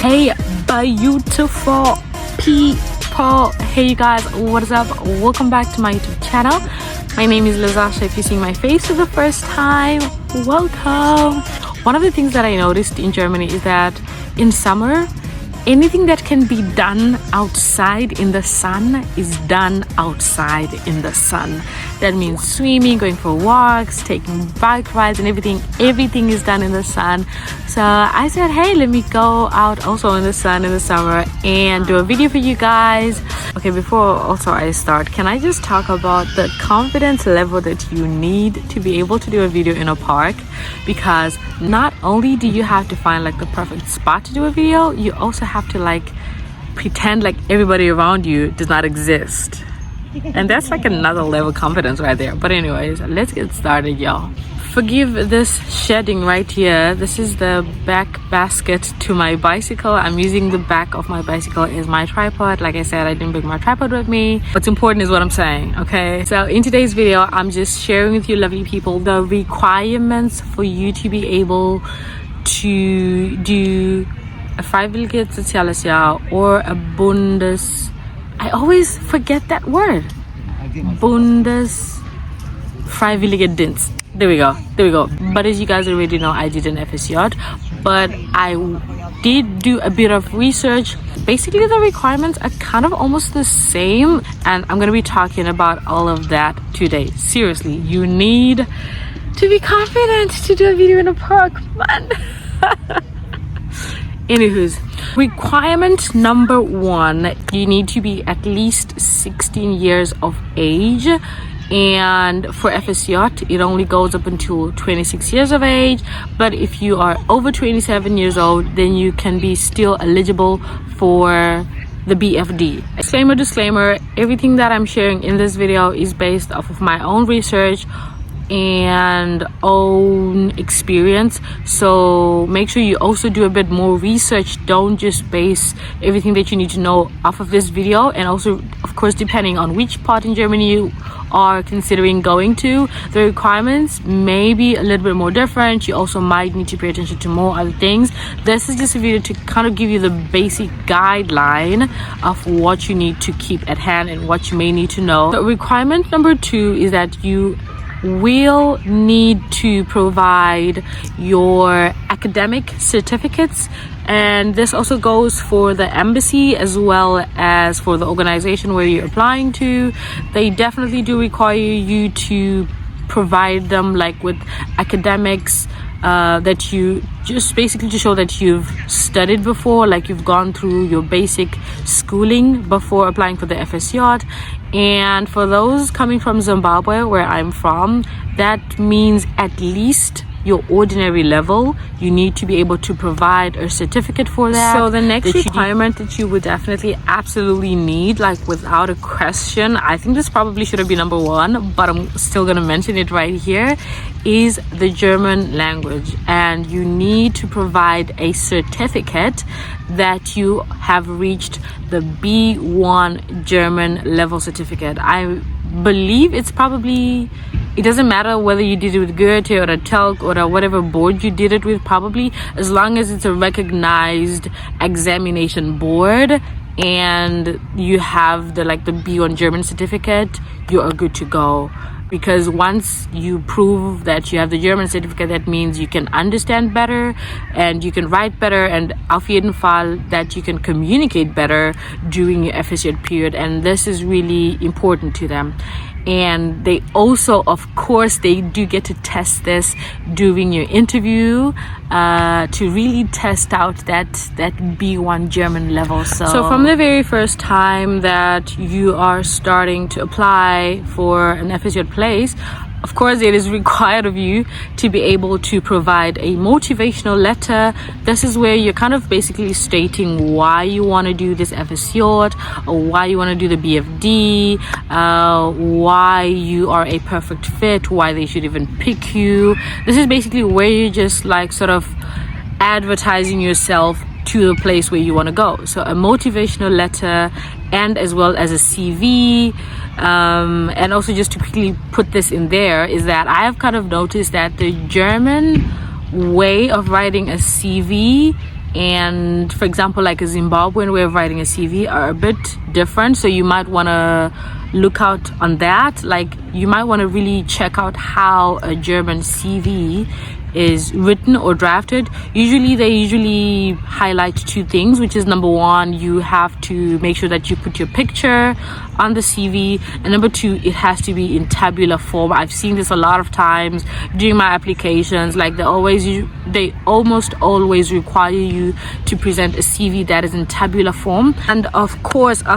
Hey beautiful people, hey you guys, what is up? Welcome back to my YouTube channel. My name is Lazasha. If you're seeing my face for the first time, welcome. One of the things that I noticed in Germany is that in summer, anything that can be done outside in the sun is done outside in the sun. That means swimming, going for walks, taking bike rides, and everything is done in the sun. So I said, hey, let me go out also in the sun in the summer and do a video for you guys. Okay, before also I start, can I just talk about the confidence level that you need to be able to do a video in a park? Because not only do you have to find like the perfect spot to do a video, you also have to like pretend like everybody around you does not exist. And that's like another level of confidence right there. But anyways, let's get started, y'all. Forgive this shedding right here. This is the back basket to my bicycle. I'm using the back of my bicycle as my tripod. Like I said, I didn't bring my tripod with me. What's important is what I'm saying, okay? So in today's video, I'm just sharing with you lovely people the requirements for you to be able to do a freiwilliges soziales Jahr or a I always forget that word. Freiwillige Dienst. There we go. But as you guys already know, I did an FSJ, but I did do a bit of research. Basically, the requirements are kind of almost the same, and I'm gonna be talking about all of that today. Seriously, you need to be confident to do a video in a park, man. Anywho's, requirement number one, you need to be at least 16 years of age. And for FSJ, it only goes up until 26 years of age. But if you are over 27 years old, then you can be still eligible for the BFD. Disclaimer, everything that I'm sharing in this video is based off of my own research and own experience, so make sure you also do a bit more research. Don't just base everything that you need to know off of this video. And also, of course, depending on which part in Germany you are considering going to, the requirements may be a little bit more different. You also might need to pay attention to more other things. This is just a video to kind of give you the basic guideline of what you need to keep at hand and what you may need to know. The requirement number two is that you will need to provide your academic certificates, and this also goes for the embassy as well as for the organization where you're applying to. They definitely do require you to provide them like with academics that you just basically to show that you've studied before, like you've gone through your basic schooling before applying for the FSJ. And for those coming from Zimbabwe, where I'm from, that means at least your ordinary level. You need to be able to provide a certificate for that. So the next requirement that you would definitely absolutely need, like without a question, I think this probably should have been number one, but I'm still gonna mention it right here, is the German language. And you need to provide a certificate that you have reached the B1 German level certificate. I believe it's probably, it doesn't matter whether you did it with Goethe or a TELC or whatever board you did it with, probably, as long as it's a recognized examination board and you have the B1 German certificate, you are good to go. Because once you prove that you have the German certificate, that means you can understand better and you can write better, and auf jeden Fall that you can communicate better during your FSJ period. And this is really important to them. And they also, of course, they do get to test this during your interview to really test out that B1 German level. So from the very first time that you are starting to apply for an FSJ place, of course, it is required of you to be able to provide a motivational letter. This is where you're kind of basically stating why you want to do this FSJ, or why you want to do the BFD, why you are a perfect fit, why they should even pick you. This is basically where you're just like sort of advertising yourself to the place where you want to go. So a motivational letter, and as well as a CV. And also, just to quickly put this in there, is that I have kind of noticed that the German way of writing a CV and for example like a Zimbabwean way of writing a CV are a bit different, so you might want to look out on that. Like you might want to really check out how a German CV is written or drafted. They highlight two things, which is number one, you have to make sure that you put your picture on the CV, and number two, it has to be in tabular form. I've seen this a lot of times during my applications. Like they almost always require you to present a CV that is in tabular form. And of course I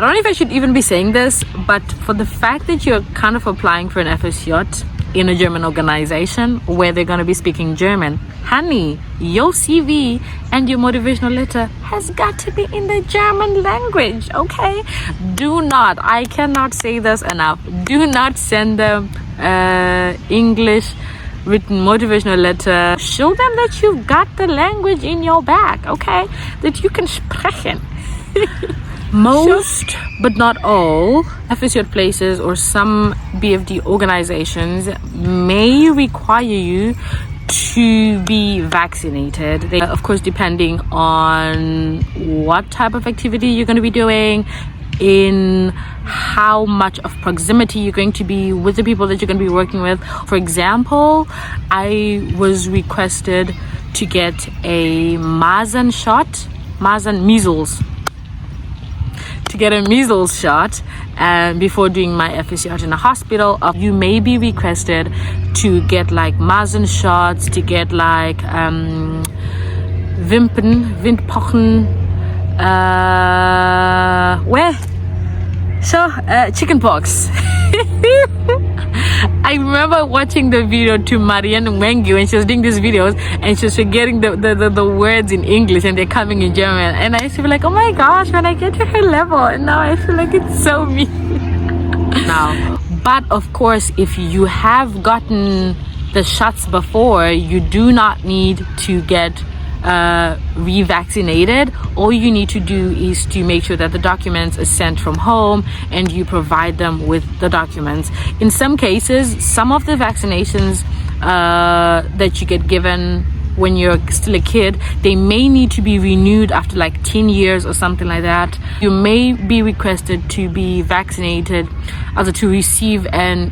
don't know if I should even be saying this, but for the fact that you're kind of applying for an FSJ in a German organization where they're going to be speaking German, honey, your CV and your motivational letter has got to be in the German language, okay? I cannot say this enough, do not send them English written motivational letter. Show them that you've got the language in your bag, okay? That you can sprechen. Most, but not all, FSJ places or some BFD organizations may require you to be vaccinated. They, of course, depending on what type of activity you're going to be doing, in how much of proximity you're going to be with the people that you're going to be working with. For example, I was requested to get a measles shot before doing my FSJ in a hospital. You may be requested to get like Masern shots, to get like Windpochen, chickenpox. I remember watching the video to Marianne Wengi when she was doing these videos and she was forgetting the words in English and they're coming in German, and I used to be like, oh my gosh, when I get to her level, and now I feel like it's so me. Now, but of course, if you have gotten the shots before, you do not need to get revaccinated. All you need to do is to make sure that the documents are sent from home and you provide them with the documents. In some cases, some of the vaccinations that you get given when you're still a kid, they may need to be renewed after like 10 years or something like that. You may be requested to be vaccinated, also to receive a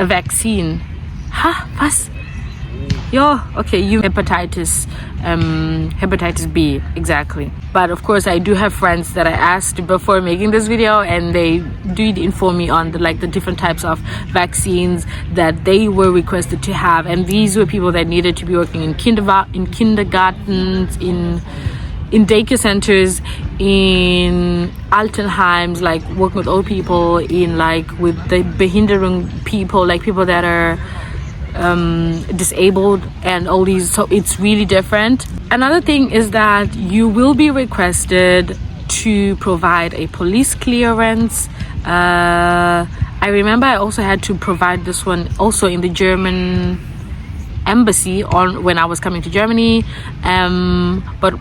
vaccine. Was? Yeah, okay, hepatitis B, exactly. But of course, I do have friends that I asked before making this video, and they did inform me on the different types of vaccines that they were requested to have. And these were people that needed to be working in kindergartens, in daycare centers, in Altenheims, like working with old people, with the Behinderung people, like people that are disabled and all these. So it's really different. Another thing is that you will be requested to provide a police clearance. I remember I also had to provide this one also in the German embassy when I was coming to Germany, but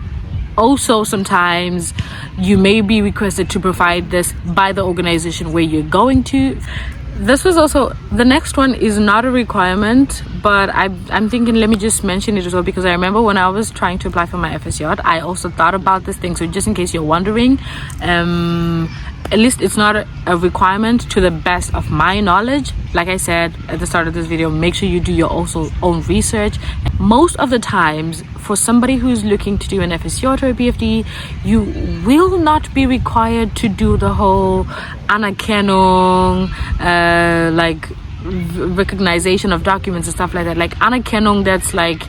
also sometimes you may be requested to provide this by the organization where you're going to. This was also, the next one is not a requirement, but I'm thinking, let me just mention it as well, because I remember when I was trying to apply for my FSJ, I also thought about this thing. So just in case you're wondering, at least it's not a requirement to the best of my knowledge. Like I said at the start of this video, make sure you do your own research. Most of the times, for somebody who's looking to do an FSJ or a BFD, you will not be required to do the whole Anerkennung, recognition of documents and stuff like that. Like Anerkennung, that's like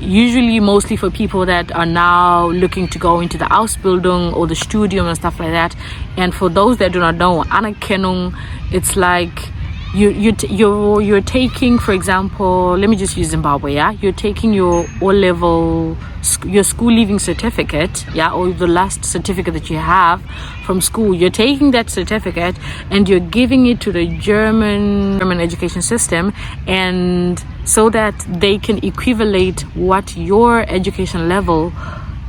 usually mostly for people that are now looking to go into the Ausbildung or the Studium and stuff like that. And for those that do not know, Anerkennung, it's like you're taking, for example, let me just use Zimbabwe, yeah? You're taking your O-level, your school leaving certificate, yeah, or the last certificate that you have from school. You're taking that certificate and you're giving it to the German education system, and so that they can equivalate what your education level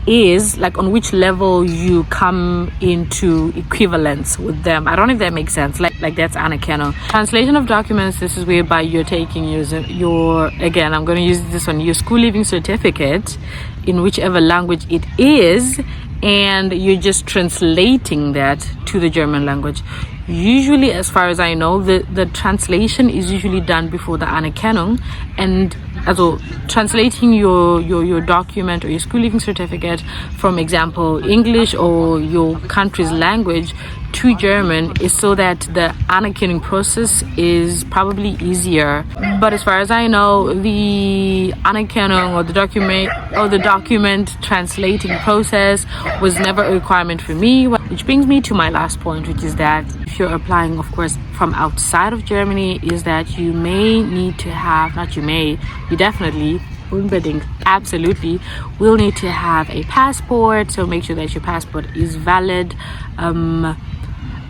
is, like on which level you come into equivalence with them. I don't know if that makes sense. Like that's anerkennung. Translation of documents, this is whereby you're taking your again, I'm going to use this one, your school leaving certificate in whichever language it is, and you're just translating that to the German language. Usually, as far as I know, the translation is usually done before the Anerkennung, and also translating your document or your school leaving certificate from example English or your country's language to German is so that the Anerkennung process is probably easier. But as far as I know, the Anerkennung or the document translating process was never a requirement for me, which brings me to my last point, which is that if you're applying, of course, from outside of Germany, is that you may need to have, you definitely, unbedingt, absolutely will need to have a passport. So make sure that your passport is valid.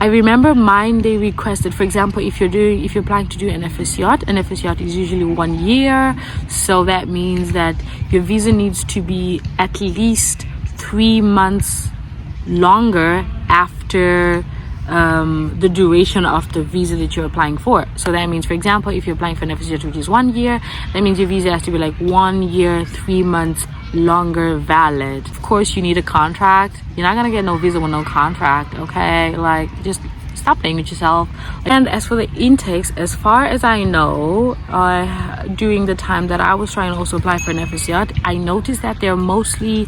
I remember mine, they requested, for example, if you're planning to do an FSJ is usually 1 year. So that means that your visa needs to be at least 3 months longer after the duration of the visa that you're applying for. So that means, for example, if you're applying for an FSJ which is 1 year, that means your visa has to be like 1 year, 3 months longer valid. Of course, you need a contract. You're not gonna get no visa with no contract, okay? Like, just stop playing with yourself. And as for the intakes, as far as I know, during the time that I was trying to also apply for an FSJ, I noticed that there are mostly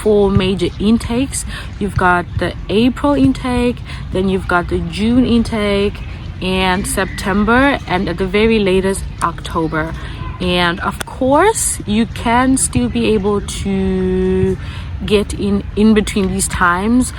4 major intakes. You've got the April intake, then you've got the June intake, and September, and at the very latest, October. And of course, you can still be able to get in between these times.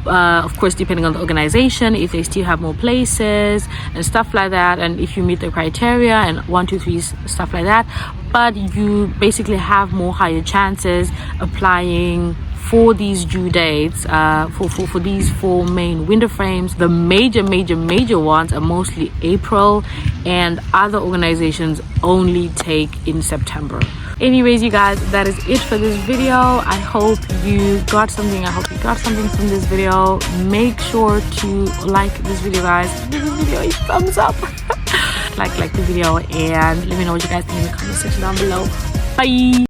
Of course, depending on the organization, if they still have more places and stuff like that, and if you meet the criteria and 1, 2, 3 stuff like that. But you basically have more higher chances applying for these due dates, for these 4 main window frames. The major ones are mostly April, and other organizations only take in September. Anyways, you guys, that is it for this video. I hope you got something. From this video. Make sure to like this video, guys. Give this video a thumbs up. like the video, and let me know what you guys think in the comment section down below. Bye.